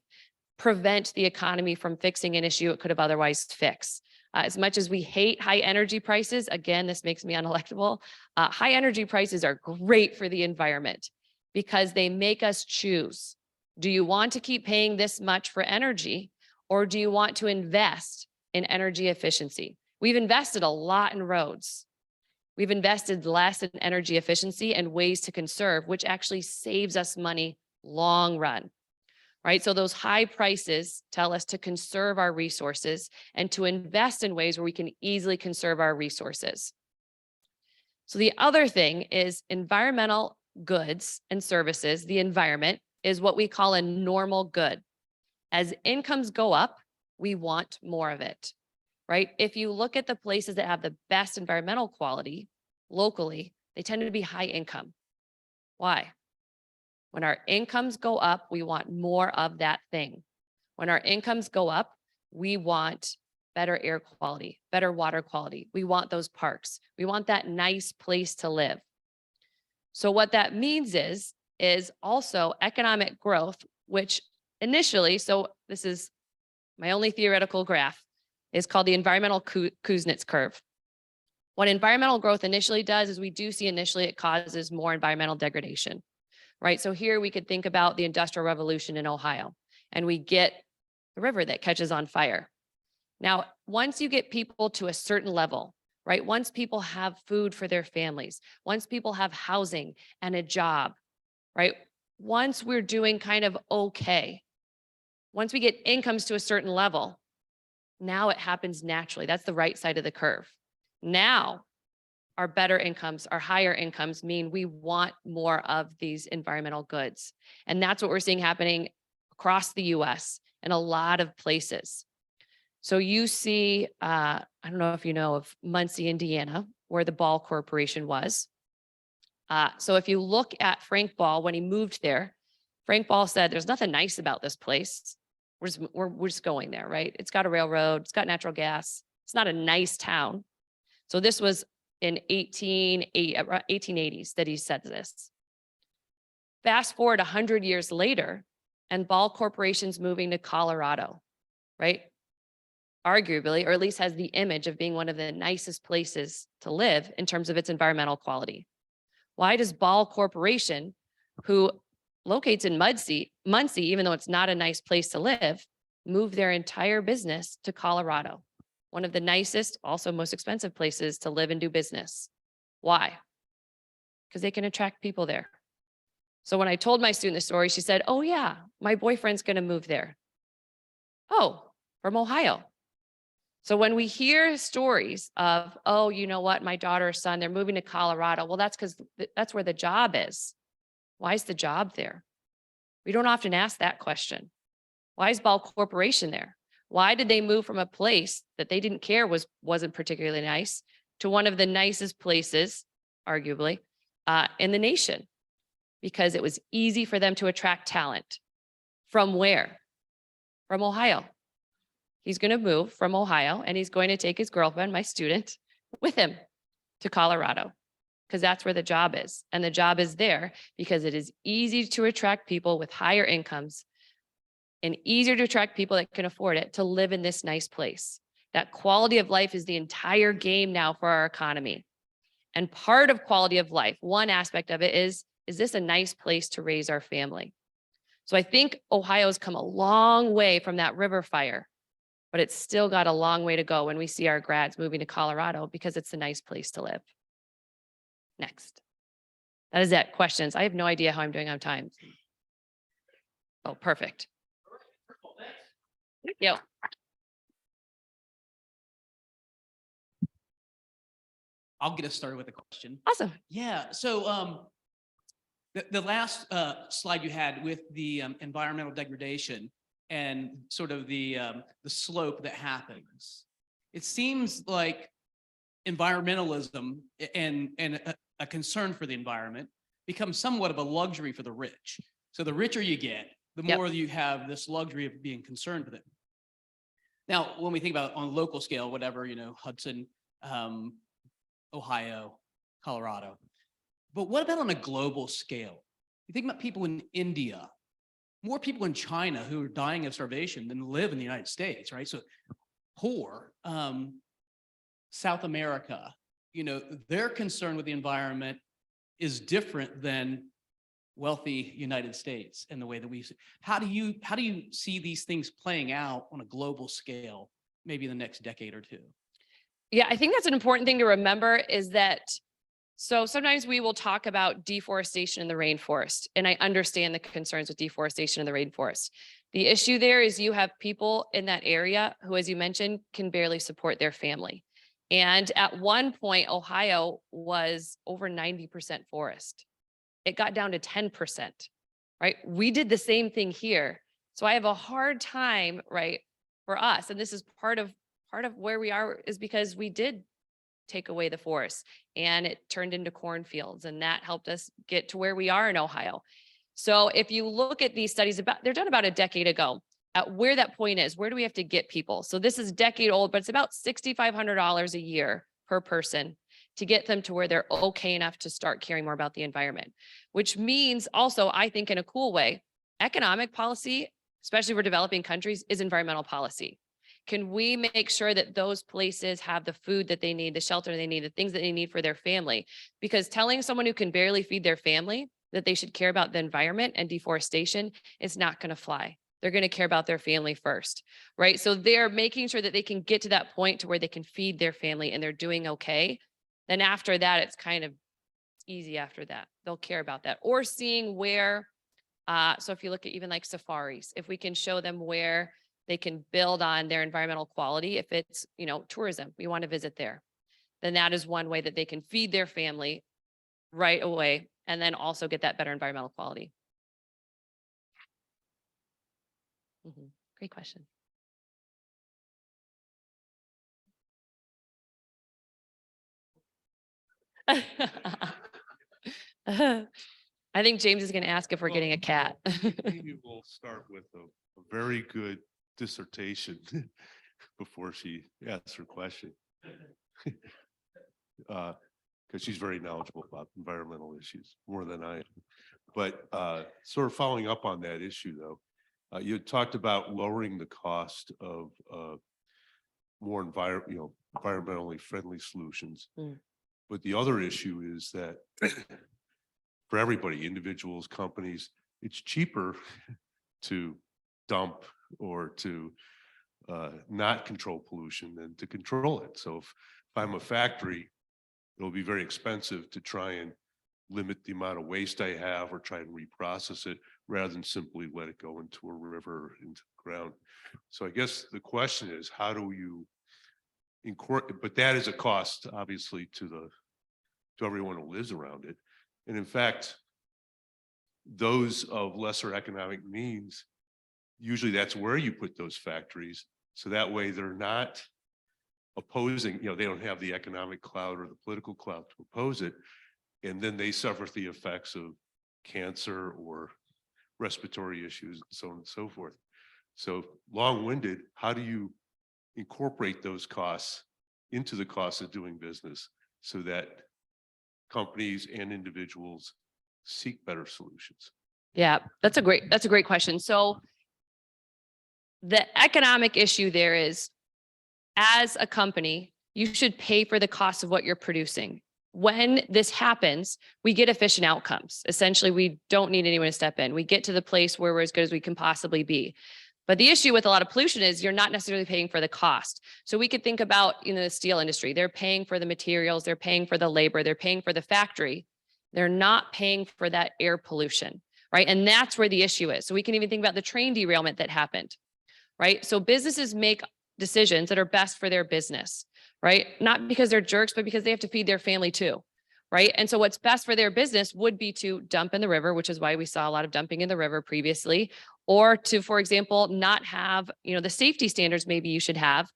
prevent the economy from fixing an issue it could have otherwise fixed. As much as we hate high energy prices, again, this makes me unelectable. High energy prices are great for the environment because they make us choose. Do you want to keep paying this much for energy, or do you want to invest in energy efficiency? We've invested a lot in roads. We've invested less in energy efficiency and ways to conserve, which actually saves us money long run. Right? So those high prices tell us to conserve our resources and to invest in ways where we can easily conserve our resources. So the other thing is environmental goods and services. The environment is what we call a normal good. As incomes go up, we want more of it, right? If you look at the places that have the best environmental quality locally, they tend to be high income. Why? When our incomes go up, we want more of that thing. When our incomes go up, we want better air quality, better water quality. We want those parks. We want that nice place to live. So what that means is also economic growth, which initially, so this is my only theoretical graph, is called the environmental Kuznets curve. What environmental growth initially does is we do see initially it causes more environmental degradation. Right. So here we could think about the Industrial Revolution in Ohio, and we get the river that catches on fire. Now, once you get people to a certain level, right? Once people have food for their families, once people have housing and a job, right? Once we're doing kind of okay, once we get incomes to a certain level, now it happens naturally. That's the right side of the curve. Now, our better incomes, our higher incomes mean we want more of these environmental goods. And that's what we're seeing happening across the US in a lot of places. So you see, I don't know if you know of Muncie, Indiana, where the Ball Corporation was. So if you look at Frank Ball, when he moved there, Frank Ball said, there's nothing nice about this place. We're just going there, right? It's got a railroad, it's got natural gas. It's not a nice town. So this was in 1880s that he said this. Fast forward 100 years later, and Ball Corporation's moving to Colorado, right? Arguably, or at least has the image of being one of the nicest places to live in terms of its environmental quality. Why does Ball Corporation, who locates in Muncie, even though it's not a nice place to live, move their entire business to Colorado? One of the nicest, also most expensive places to live and do business. Why? Because they can attract people there. So when I told my student the story, she said, oh yeah, my boyfriend's gonna move there. Oh, from Ohio. So when we hear stories of, oh, you know what, my daughter or son, they're moving to Colorado. Well, that's because that's where the job is. Why is the job there? We don't often ask that question. Why is Ball Corporation there? Why did they move from a place that they didn't care wasn't particularly nice to one of the nicest places, arguably, in the nation? Because it was easy for them to attract talent. From where? From Ohio. He's going to move from Ohio and he's going to take his girlfriend, my student, with him to Colorado because that's where the job is. And the job is there because it is easy to attract people with higher incomes and easier to attract people that can afford it to live in this nice place. That quality of life is the entire game now for our economy. And part of quality of life, one aspect of it is this a nice place to raise our family? So I think Ohio's come a long way from that river fire, but it's still got a long way to go when we see our grads moving to Colorado because it's a nice place to live. Next. That is it. Questions. I have no idea how I'm doing on time. Oh, perfect. Yep. I'll get us started with a question. Awesome. Yeah. So the last slide you had with the environmental degradation and sort of the slope that happens. It seems like environmentalism and a concern for the environment becomes somewhat of a luxury for the rich. So the richer you get, the Yep. more you have this luxury of being concerned with it. Now, when we think about on a local scale, whatever, you know, Hudson, Ohio, Colorado. But what about on a global scale? You think about people in India, more people in China who are dying of starvation than live in the United States, right? So poor, South America, you know, their concern with the environment is different than wealthy United States and the way that we see. How do you see these things playing out on a global scale, maybe in the next decade or two? Yeah, I think that's an important thing to remember is that, so sometimes we will talk about deforestation in the rainforest, and I understand the concerns with deforestation in the rainforest. The issue there is you have people in that area who, as you mentioned, can barely support their family. And at one point, Ohio was over 90% forest. It got down to 10%, right? We did the same thing here. So I have a hard time, right, for us, and this is part of where we are is because we did take away the forest and it turned into cornfields, and that helped us get to where we are in Ohio. So if you look at these studies, they're done about a decade ago at where that point is, where do we have to get people? So this is decade old, but it's about $6,500 a year per person to get them to where they're okay enough to start caring more about the environment, which means also, I think in a cool way, economic policy, especially for developing countries, is environmental policy. Can we make sure that those places have the food that they need, the shelter they need, the things that they need for their family? Because telling someone who can barely feed their family that they should care about the environment and deforestation is not going to fly. They're going to care about their family first, right? So they're making sure that they can get to that point to where they can feed their family and they're doing okay. Then after that, it's kind of easy after that. They'll care about that. Or seeing where, so if you look at even like safaris, if we can show them where they can build on their environmental quality. If it's, you know, tourism, we want to visit there, then that is one way that they can feed their family right away and then also get that better environmental quality. Great question. I think James is going to ask if we're getting a cat. Maybe we'll start with a very good dissertation before she asks her question. Because she's very knowledgeable about environmental issues, more than I am. But sort of following up on that issue, though, you talked about lowering the cost of more environmentally friendly solutions. Mm. But the other issue is that for everybody, individuals, companies, it's cheaper to dump or to not control pollution than to control it. So if I'm a factory, it'll be very expensive to try and limit the amount of waste I have or try and reprocess it rather than simply let it go into a river or into the ground. So I guess the question is, how do you but that is a cost, obviously, to everyone who lives around it. And in fact, those of lesser economic means, usually that's where you put those factories. So that way they're not opposing, they don't have the economic clout or the political clout to oppose it. And then they suffer the effects of cancer or respiratory issues and so on and so forth. So long-winded, how do you incorporate those costs into the cost of doing business so that companies and individuals seek better solutions? Yeah, that's a great question. So the economic issue there is, as a company, you should pay for the cost of what you're producing. When this happens, we get efficient outcomes. Essentially, we don't need anyone to step in. We get to the place where we're as good as we can possibly be. But the issue with a lot of pollution is you're not necessarily paying for the cost. So we could think about, the steel industry. They're paying for the materials, they're paying for the labor, they're paying for the factory. They're not paying for that air pollution, right? And that's where the issue is. So we can even think about the train derailment that happened, right? So businesses make decisions that are best for their business, right? Not because they're jerks, but because they have to feed their family too, right? And so what's best for their business would be to dump in the river, which is why we saw a lot of dumping in the river previously, or to, for example, not have, the safety standards maybe you should have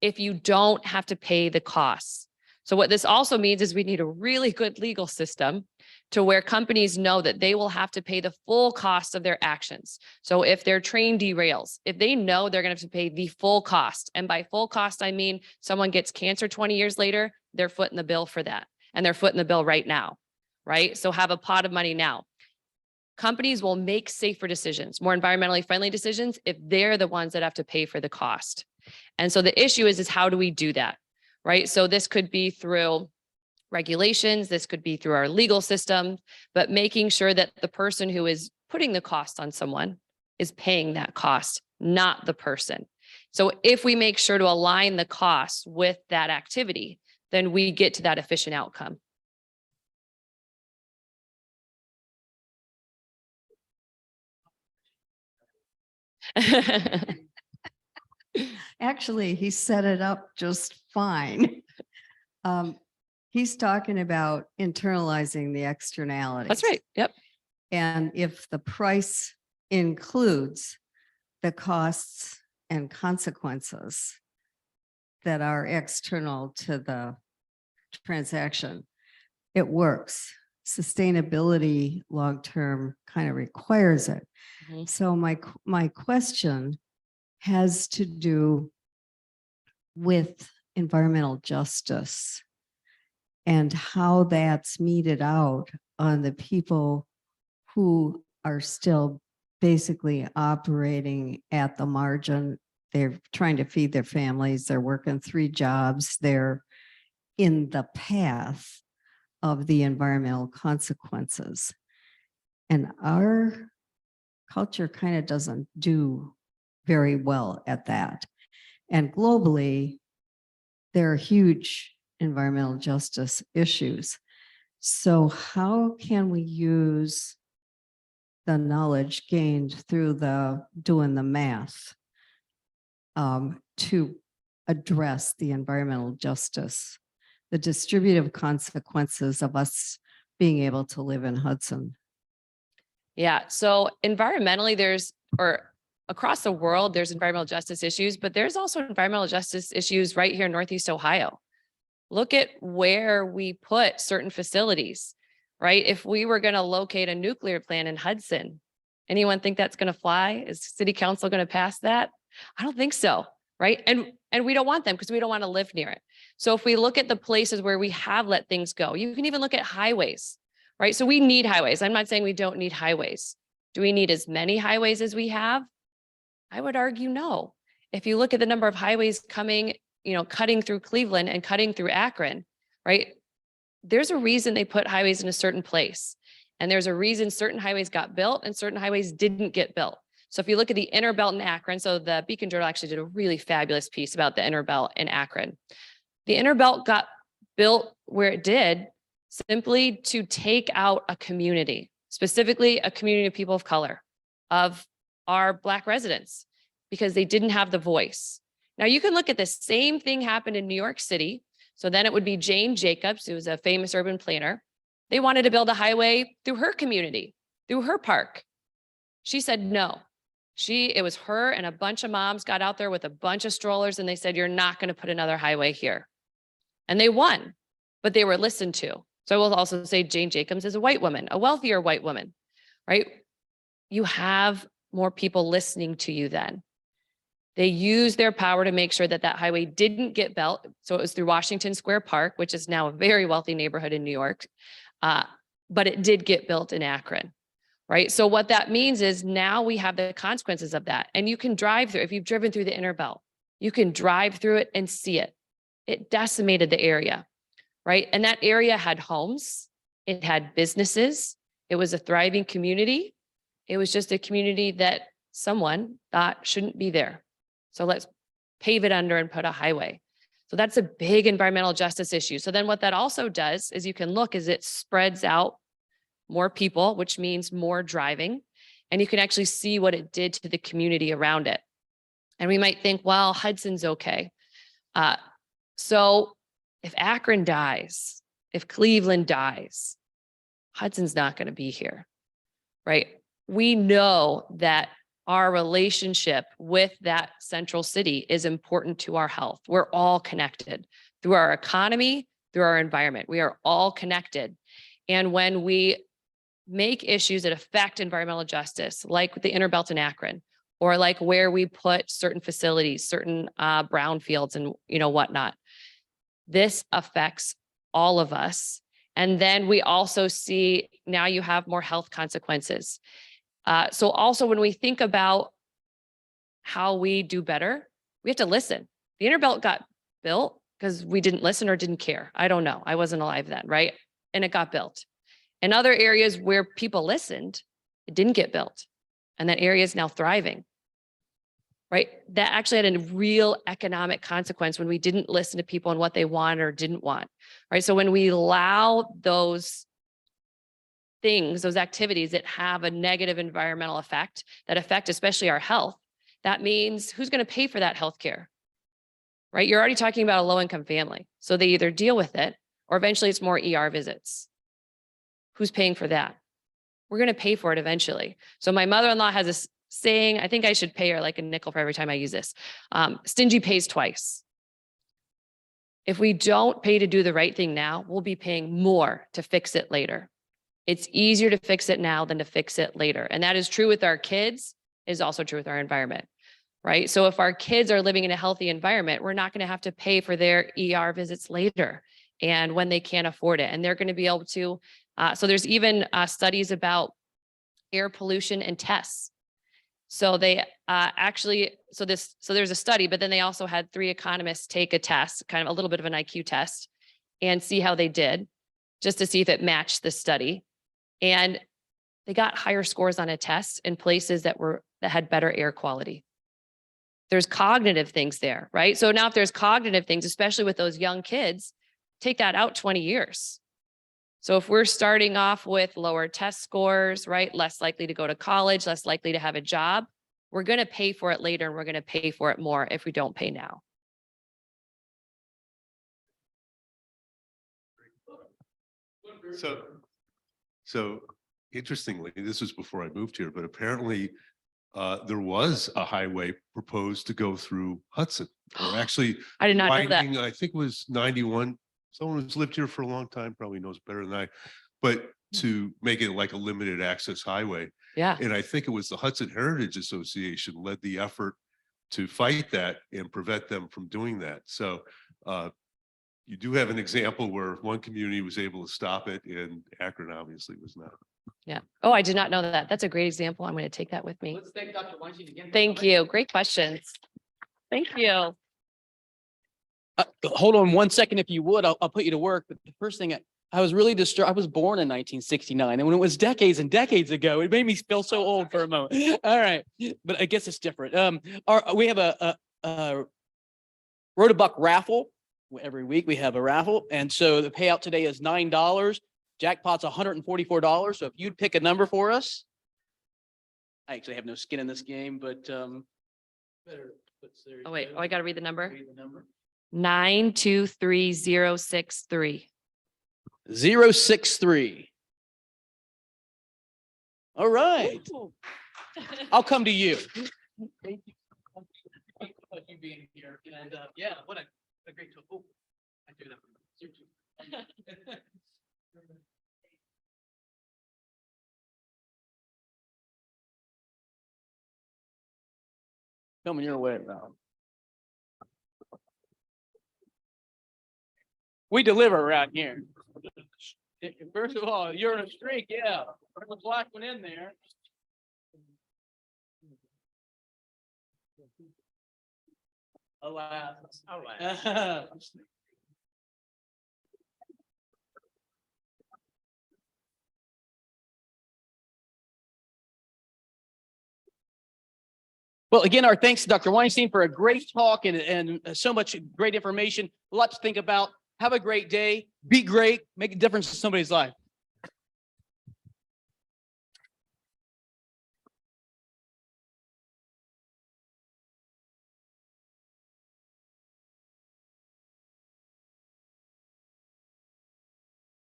if you don't have to pay the costs. So what this also means is we need a really good legal system to where companies know that they will have to pay the full cost of their actions. So if their train derails, if they know they're going to have to pay the full cost, and by full cost, I mean someone gets cancer 20 years later, they're footing the bill for that. And they're footing the bill right now, right? So have a pot of money now. Companies will make safer decisions, more environmentally friendly decisions, if they're the ones that have to pay for the cost. And so the issue is how do we do that, right? So this could be through regulations, this could be through our legal system, but making sure that the person who is putting the cost on someone is paying that cost, not the person. So if we make sure to align the costs with that activity, then we get to that efficient outcome. Actually, he set it up just fine. He's talking about internalizing the externalities. That's right. Yep. And if the price includes the costs and consequences that are external to the transaction, it works. Sustainability long-term kind of requires it. Mhm. So my question has to do with environmental justice and how that's meted out on the people who are still basically operating at the margin. They're trying to feed their families. They're working 3 jobs. They're in the path of the environmental consequences. And our culture kind of doesn't do very well at that. And globally, there are huge environmental justice issues. So how can we use the knowledge gained through doing the math to address the environmental justice, the distributive consequences of us being able to live in Hudson? Yeah. So environmentally, across the world, there's environmental justice issues, but there's also environmental justice issues right here in Northeast Ohio. Look at where we put certain facilities, right? If we were going to locate a nuclear plant in Hudson, anyone think that's going to fly? Is city council going to pass that? I don't think so, right? And we don't want them because we don't want to live near it. So if we look at the places where we have let things go, you can even look at highways, right? So we need highways. I'm not saying we don't need highways. Do we need as many highways as we have? I would argue no. If you look at the number of highways coming, cutting through Cleveland and cutting through Akron, right? There's a reason they put highways in a certain place. And there's a reason certain highways got built and certain highways didn't get built. So if you look at the inner belt in Akron, so the Beacon Journal actually did a really fabulous piece about the inner belt in Akron. The inner belt got built where it did simply to take out a community, specifically a community of people of color, of our Black residents, because they didn't have the voice. Now you can look at the same thing happened in New York City. So then it would be Jane Jacobs, who was a famous urban planner. They wanted to build a highway through her community, through her park. She said no. It was her and a bunch of moms got out there with a bunch of strollers and they said, you're not going to put another highway here. And they won, but they were listened to. So I will also say Jane Jacobs is a white woman, a wealthier white woman, right? You have more people listening to you then. They used their power to make sure that that highway didn't get built. So it was through Washington Square Park, which is now a very wealthy neighborhood in New York. But it did get built in Akron, right? So what that means is now we have the consequences of that. And you can drive through, if you've driven through the inner belt, you can drive through it and see it. It decimated the area, right? And that area had homes, it had businesses, it was a thriving community. It was just a community that someone thought shouldn't be there. So let's pave it under and put a highway. So that's a big environmental justice issue. So then what that also does is you can look is it spreads out more people, which means more driving, and you can actually see what it did to the community around it. And we might think, well, Hudson's okay. So if Akron dies, if Cleveland dies, Hudson's not going to be here, right? We know that our relationship with that central city is important to our health. We're all connected through our economy, through our environment. We are all connected. And when we make issues that affect environmental justice, like the inner belt in Akron, or like where we put certain facilities, certain brownfields and whatnot, this affects all of us. And then we also see now you have more health consequences. So also when we think about how we do better, we have to listen. The inner belt got built because we didn't listen or didn't care. I don't know. I wasn't alive then, right? And it got built. In other areas where people listened, it didn't get built. And that area is now thriving, right? That actually had a real economic consequence when we didn't listen to people and what they wanted or didn't want, right? So when we allow those things, those activities that have a negative environmental effect, that affect especially our health, that means who's going to pay for that healthcare, right? You're already talking about a low-income family. So they either deal with it or eventually it's more ER visits. Who's paying for that? We're going to pay for it eventually. So my mother-in-law has a saying, I think I should pay her like a nickel for every time I use this. Stingy pays twice. If we don't pay to do the right thing now, we'll be paying more to fix it later. It's easier to fix it now than to fix it later. And that is true with our kids, is also true with our environment, right? So if our kids are living in a healthy environment, we're not going to have to pay for their ER visits later and when they can't afford it. And they're going to be able to, so there's even studies about air pollution and tests. So they so there's a study, but then they also had 3 economists take a test, kind of a little bit of an IQ test, and see how they did, just to see if it matched the study. And they got higher scores on a test in places that had better air quality. There's cognitive things there, right? So now if there's cognitive things, especially with those young kids, take that out 20 years. So if we're starting off with lower test scores, right? Less likely to go to college, less likely to have a job, we're going to pay for it later and we're going to pay for it more if we don't pay now. So interestingly, this was before I moved here, but apparently there was a highway proposed to go through Hudson. Or actually, I did not know that. I think it was 91. Someone who's lived here for a long time probably knows better than I, but to make it like a limited access highway. Yeah. And I think it was the Hudson Heritage Association led the effort to fight that and prevent them from doing that. So you do have an example where one community was able to stop it and Akron obviously was not. Yeah. Oh, I did not know that. That's a great example. I'm going to take that with me. Let's thank Dr. Weinstein again. Thank you. Great questions. Thank you. Hold on one second, if you would, I'll put you to work. But the first thing I was really disturbed. I was born in 1969, and when it was decades and decades ago, it made me feel so old for a moment. All right, but I guess it's different. We have a Rotabuck raffle every week. We have a raffle, and so the payout today is $9. Jackpot's $144. So if you'd pick a number for us, I actually have no skin in this game, but better Oh, wait, I got to read the number. 923063. 063. All right. I'll come to you. Thank you. Thank you for you being here. And yeah, what a great tool. Oh, I do that. Coming your way now. We deliver around here. First of all, you're in a streak, yeah. Put the black one in there. Alas. Well, again, our thanks to Dr. Weinstein for a great talk and so much great information. A lot to think about. Have a great day. Be great. Make a difference in somebody's life.